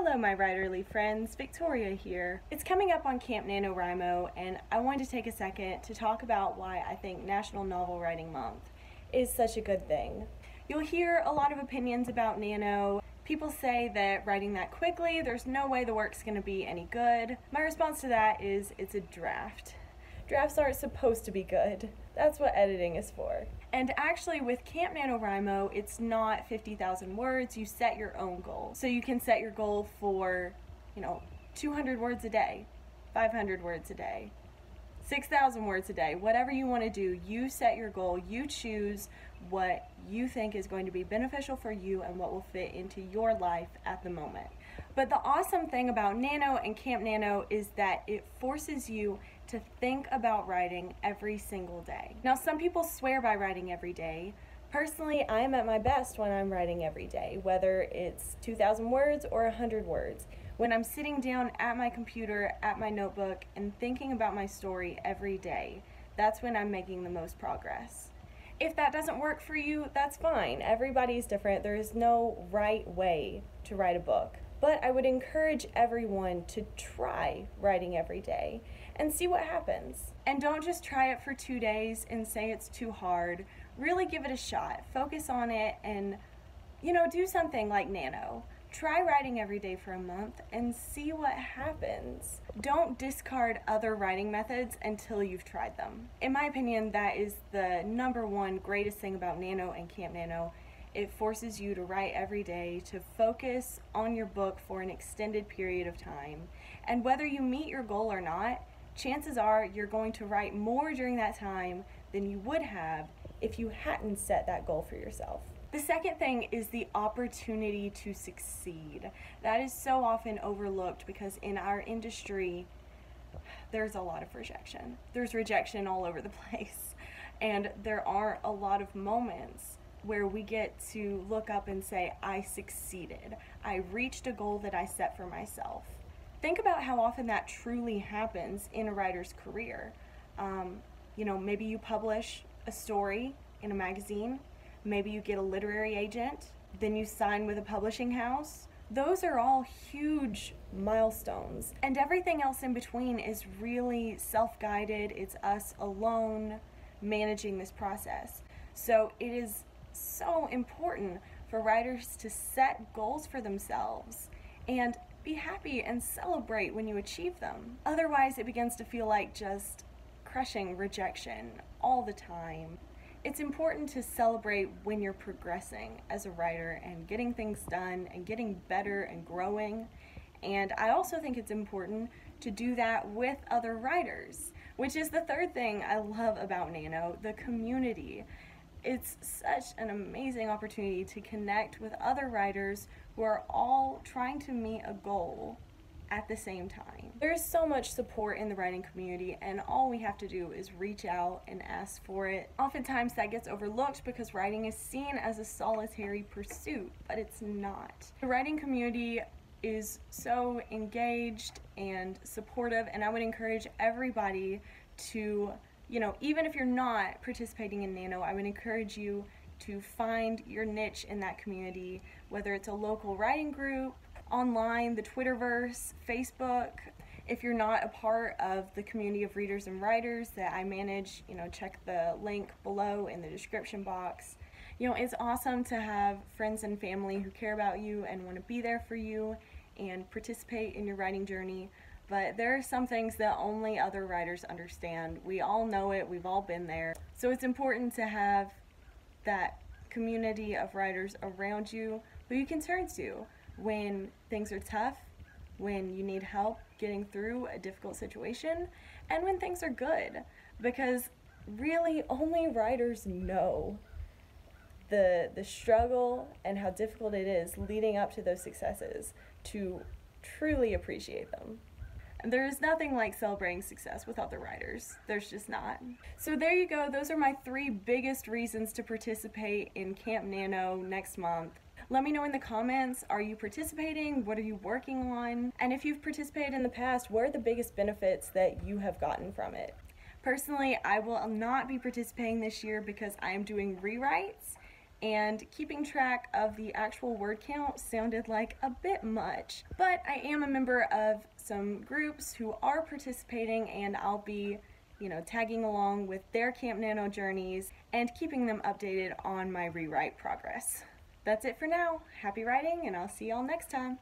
Hello my writerly friends, Victoria here. It's coming up on Camp NaNoWriMo and I wanted to take a second to talk about why I think National Novel Writing Month is such a good thing. You'll hear a lot of opinions about Nano. People say that writing that quickly, there's no way the work's going to be any good. My response to that is it's a draft. Drafts aren't supposed to be good. That's what editing is for. And actually with Camp NaNoWriMo, it's not 50,000 words, you set your own goal. So you can set your goal for, 200 words a day, 500 words a day, 6,000 words a day, whatever you want to do, you set your goal, you choose what you think is going to be beneficial for you and what will fit into your life at the moment. But the awesome thing about Nano and Camp Nano is that it forces you to think about writing every single day. Now, some people swear by writing every day. Personally, I am at my best when I'm writing every day, whether it's 2,000 words or 100 words. When I'm sitting down at my computer, at my notebook, and thinking about my story every day, that's when I'm making the most progress. If that doesn't work for you, that's fine. Everybody's different. There is no right way to write a book. But I would encourage everyone to try writing every day and see what happens. And don't just try it for 2 days and say it's too hard. Really give it a shot. Focus on it and, do something like Nano. Try writing every day for a month and see what happens. Don't discard other writing methods until you've tried them. In my opinion, that is the #1 greatest thing about Nano and Camp Nano. It forces you to write every day, to focus on your book for an extended period of time. And whether you meet your goal or not, chances are you're going to write more during that time than you would have if you hadn't set that goal for yourself. The second thing is the opportunity to succeed. That is so often overlooked because in our industry, there's a lot of rejection. There's rejection all over the place. And there aren't a lot of moments where we get to look up and say, I succeeded. I reached a goal that I set for myself. Think about how often that truly happens in a writer's career. Maybe you publish a story in a magazine, maybe you get a literary agent, then you sign with a publishing house. Those are all huge milestones. And everything else in between is really self-guided. It's us alone managing this process. So it is so important for writers to set goals for themselves and be happy and celebrate when you achieve them. Otherwise, it begins to feel like just crushing rejection all the time. It's important to celebrate when you're progressing as a writer and getting things done and getting better and growing. And I also think it's important to do that with other writers, which is the third thing I love about Nano, the community. It's such an amazing opportunity to connect with other writers who are all trying to meet a goal at the same time. There's so much support in the writing community and all we have to do is reach out and ask for it. Oftentimes that gets overlooked because writing is seen as a solitary pursuit, but it's not. The writing community is so engaged and supportive, and I would encourage everybody to even if you're not participating in Nano, I would encourage you to find your niche in that community, whether it's a local writing group, online, the Twitterverse, Facebook. If you're not a part of the community of readers and writers that I manage, check the link below in the description box. It's awesome to have friends and family who care about you and want to be there for you and participate in your writing journey. But there are some things that only other writers understand. We all know it, we've all been there. So it's important to have that community of writers around you who you can turn to when things are tough, when you need help getting through a difficult situation, and when things are good. Because really only writers know the struggle and how difficult it is leading up to those successes to truly appreciate them. And there is nothing like celebrating success with other writers. There's just not. So there you go. Those are my 3 biggest reasons to participate in Camp Nano next month. Let me know in the comments, are you participating? What are you working on? And if you've participated in the past, what are the biggest benefits that you have gotten from it? Personally, I will not be participating this year because I am doing rewrites and keeping track of the actual word count sounded like a bit much. But I am a member of some groups who are participating, and I'll be tagging along with their Camp Nano journeys and keeping them updated on my rewrite progress. That's it for now. Happy writing, and I'll see y'all next time.